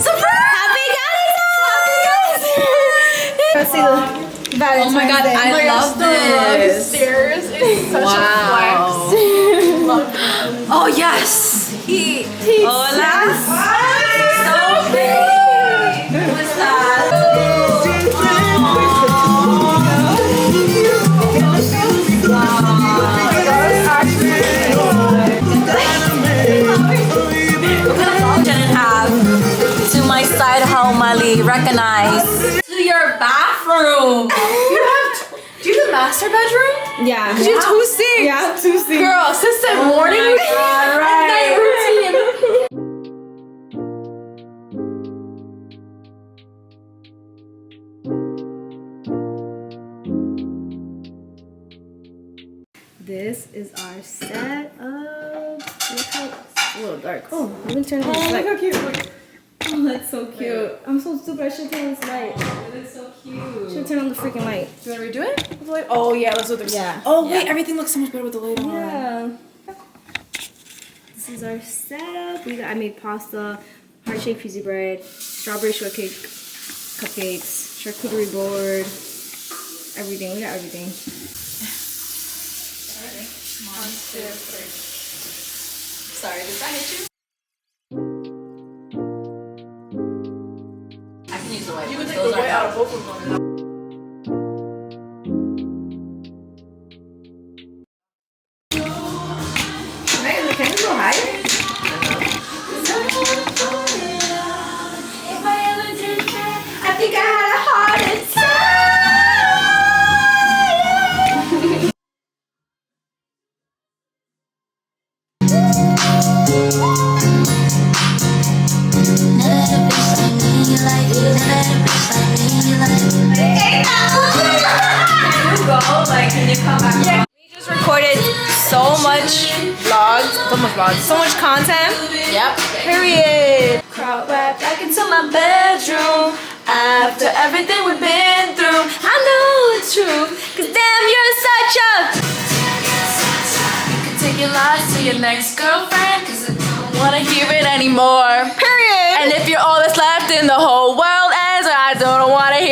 Surprise! Happy Galentines! Let's see the Valentine's Oh my god, Day. I love this. Upstairs is such a flex. Oh yes! Hola! So pretty! What's that? To my side home, Mali, recognize. To your bathroom. Do you have the master bedroom? Yeah. You have 2 sinks. Yeah, 2 sinks. Girl, assistant morning and night routine. This is our setup. Look how it's a little dark. Oh, let me turn on this light. Look how cute. Oh, that's so cute. I'm so stupid. I should turn on this light. It's so cute. Should turn on the freaking light. Do you want to redo it? With the light? Oh yeah, let's do the. Yeah. Oh wait, everything looks so much better with the light on. Yeah. This is our setup. I made pasta, heart-shaped cheesy bread, strawberry shortcake, cupcakes, charcuterie board, everything. We got everything. Sorry, did that hit you? I can use the white. You can ones. take the Those white are out of both of them. Right, the candles go higher. If I ever did that, I think I had a heart attack. Can you come back? Yeah. We just recorded so much vlogs, so much content. Yep. Period. Crawl right back into my bedroom after everything we've been through. I know it's true, cause damn, you're such a. You can take your lies to your next girlfriend, cause I don't wanna hear it anymore. Period. And if you're all that's left in the whole world ends, I don't wanna hear